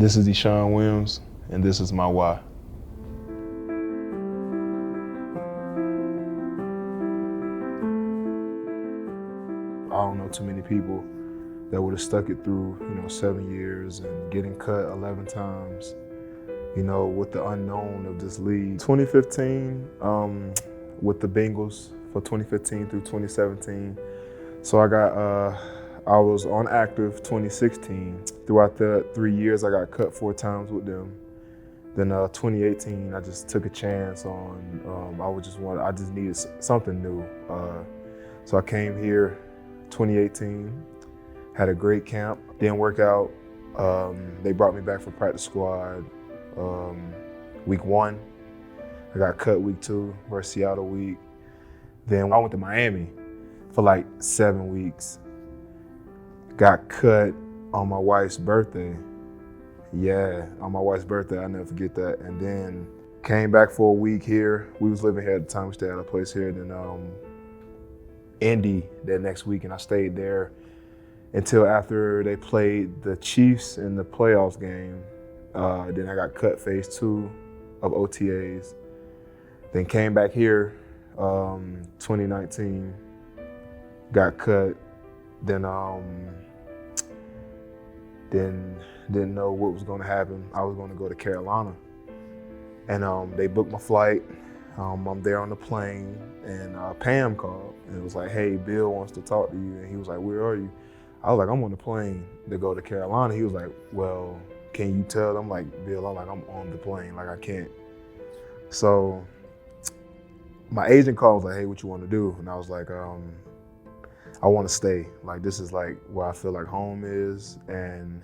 This is DeShawn Williams, and this is my why. I don't know too many people that would have stuck it through, 7 years and getting cut 11 times, with the unknown of this league. 2015, with the Bengals for 2015 through 2017. So I was on active 2016. Throughout the 3 years, I got cut 4 times with them. Then 2018, I just took a chance on, I just needed something new. So I came here 2018, had a great camp, didn't work out. They brought me back for practice squad week 1. I got cut week 2 versus Seattle week. Then I went to Miami for like 7 weeks. Got cut on my wife's birthday. Yeah, on my wife's birthday, I'll never forget that. And then came back for a week here. We was living here at the time, we stayed at a place here. Then Indy that next week, and I stayed there until after they played the Chiefs in the playoffs game. Then I got cut phase 2 of OTAs. Then came back here 2019, got cut. Then didn't know what was going to happen. I was going to go to Carolina, and they booked my flight. I'm there on the plane, and Pam called, and it was like, "Hey, Bill wants to talk to you." And he was like, "Where are you?" I was like, "I'm on the plane to go to Carolina." He was like, "Well, can you tell?" I'm like, "Bill, I'm on the plane, I can't." So my agent called, was like, "Hey, what you want to do?" And I was like, "I want to stay. This is where I feel like home is." And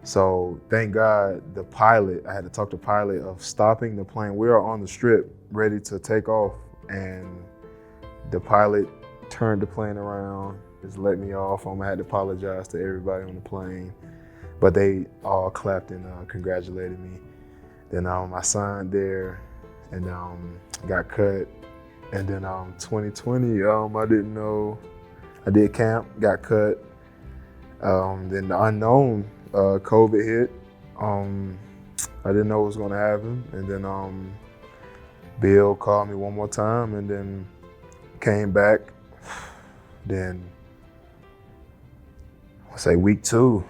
so thank God I had to talk to the pilot of stopping the plane. We were on the strip ready to take off, and the pilot turned the plane around, just let me off. I had to apologize to everybody on the plane, but they all clapped and congratulated me. Then I signed there and got cut. And then 2020, I didn't know. I did camp, got cut. Then the unknown, COVID hit. I didn't know what was gonna happen. And then Bill called me one more time, and then came back. Then week 2.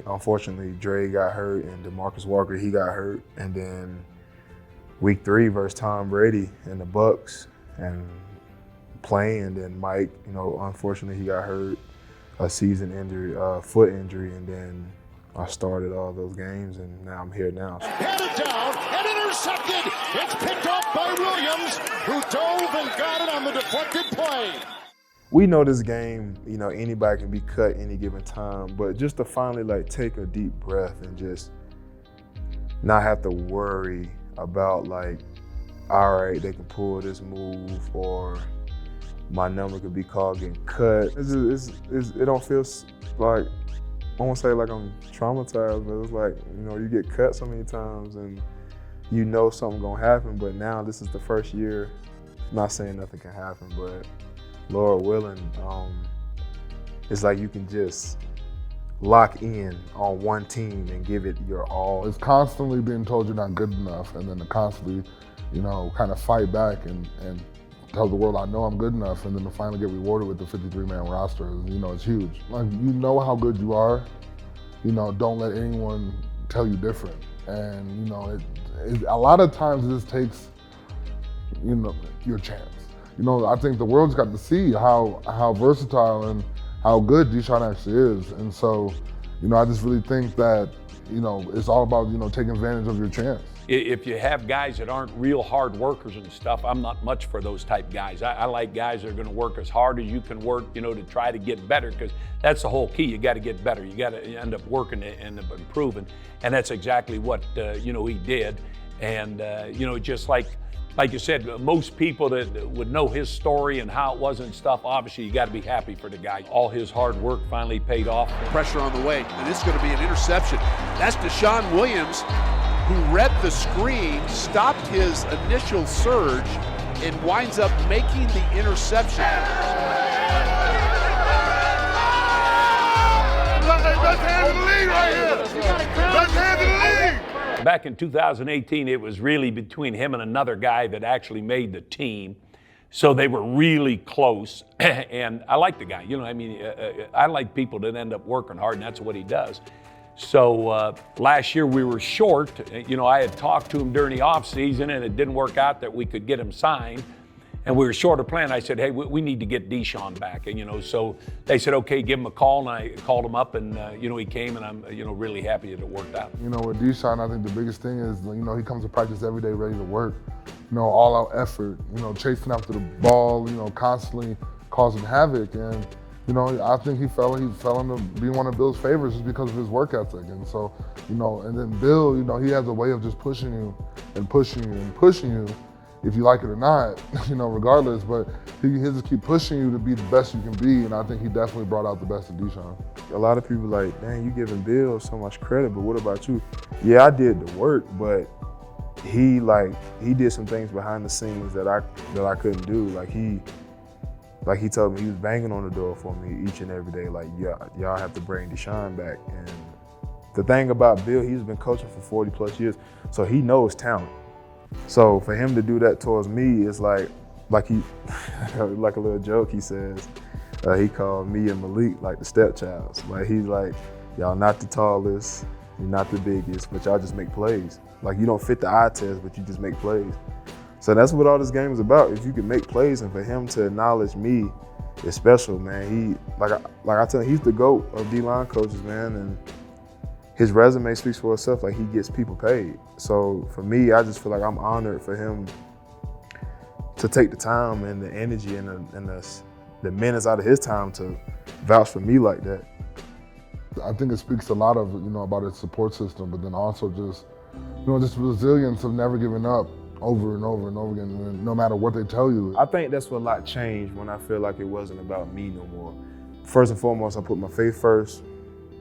Unfortunately, Dre got hurt, and DeMarcus Walker, he got hurt. And then week 3 versus Tom Brady and the Bucks, and playing. And then Mike, unfortunately, he got hurt, a season injury, foot injury. And then I started all those games, and now I'm here now. Headed down and intercepted. It's picked up by Williams, who dove and got it on the deflected play. We know this game, anybody can be cut any given time, but just to finally take a deep breath and just not have to worry about all right, they can pull this move, or my number could be called getting cut. It don't feel like, I won't say I'm traumatized, but it's you get cut so many times and something gonna happen, but now this is the first year, not saying nothing can happen, but Lord willing, it's you can just lock in on one team and give it your all. It's constantly being told you're not good enough, and then to constantly, kind of fight back and tell the world I know I'm good enough, and then to finally get rewarded with the 53-man roster, it's huge. How good you are, don't let anyone tell you different. And a lot of times it just takes, your chance. I think the world's got to see how versatile and how good DeShawn actually is. And so, I just really think that, it's all about, taking advantage of your chance. If you have guys that aren't real hard workers and stuff, I'm not much for those type guys. I like guys that are going to work as hard as you can work, to try to get better, because that's the whole key. You got to get better. You got to end up working and end up improving. And that's exactly what, he did. And, just like you said, most people that would know his story and how it was and stuff, obviously you got to be happy for the guy. All his hard work finally paid off. Pressure on the way, and it's going to be an interception. That's DeShawn Williams, who read the screen, stopped his initial surge, and winds up making the interception. Left hand Back in 2018, it was really between him and another guy that actually made the team. So they were really close. And I like the guy. You know, I mean, I like people that end up working hard, and that's what he does. So last year we were short. You know, I had talked to him during the offseason, and it didn't work out that we could get him signed. And we were short of plan. I said, hey, we need to get DeShawn back. And, you know, so they said, okay, give him a call. And I called him up, and, you know, he came, and I'm, you know, really happy that it worked out. You know, with DeShawn, I think the biggest thing is, you know, he comes to practice every day ready to work. You know, all out effort, you know, chasing after the ball, you know, constantly causing havoc. And, you know, I think he fell into being one of Bill's favorites just because of his work ethic. And so, you know, and then Bill, you know, he has a way of just pushing you and pushing you and pushing you, if you like it or not, you know, regardless, but he just keep pushing you to be the best you can be, and I think he definitely brought out the best of DeShawn. A lot of people like, dang, you giving Bill so much credit, but what about you? Yeah, I did the work, but he did some things behind the scenes that I couldn't do. Like he told me, he was banging on the door for me each and every day, like, y'all have to bring DeShawn back. And the thing about Bill, he's been coaching for 40 plus years, so he knows talent. So for him to do that towards me, it's like he, like a little joke he says, he called me and Malik like the stepchilds. Like he's like, y'all not the tallest, you're not the biggest, but y'all just make plays. Like you don't fit the eye test, but you just make plays. So that's what all this game is about. If you can make plays, and for him to acknowledge me is special, man. He, like I tell him, he's the GOAT of D-line coaches, man, and his resume speaks for itself. Like he gets people paid. So for me, I just feel like I'm honored for him to take the time and the energy and the minutes out of his time to vouch for me like that. I think it speaks a lot of, you know, about his support system, but then also just, you know, just resilience of never giving up over and over and over again, and no matter what they tell you. I think that's what a lot changed when I feel like it wasn't about me no more. First and foremost, I put my faith first,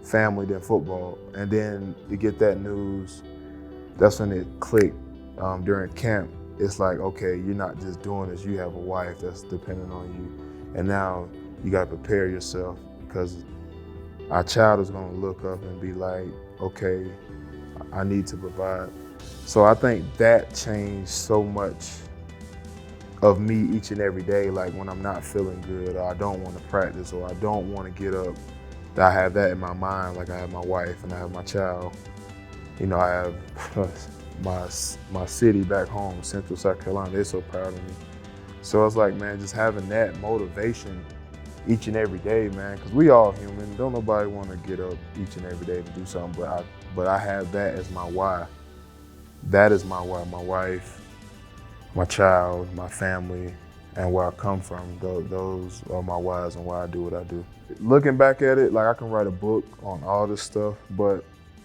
family, then football. And then to get that news, that's when it clicked during camp. It's like, okay, you're not just doing this, you have a wife that's dependent on you. And now you gotta prepare yourself, because our child is gonna look up and be like, okay, I need to provide. So I think that changed so much of me each and every day. Like when I'm not feeling good, or I don't want to practice, or I don't want to get up, that I have that in my mind. Like I have my wife and I have my child. You know, I have my city back home, Central South Carolina. They're so proud of me. So it's like, man, just having that motivation each and every day, man, because we all human. Don't nobody want to get up each and every day to do something, but I have that as my why. That is my why. My wife, my child, my family, and where I come from. Those are my whys and why I do what I do. Looking back at it, like I can write a book on all this stuff, but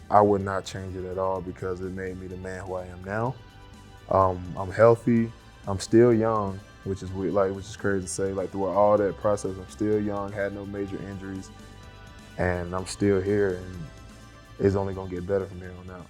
I would not change it at all because it made me the man who I am now. I'm healthy. I'm still young, which is weird, which is crazy to say. Like through all that process, I'm still young, had no major injuries, and I'm still here, and it's only gonna get better from here on out.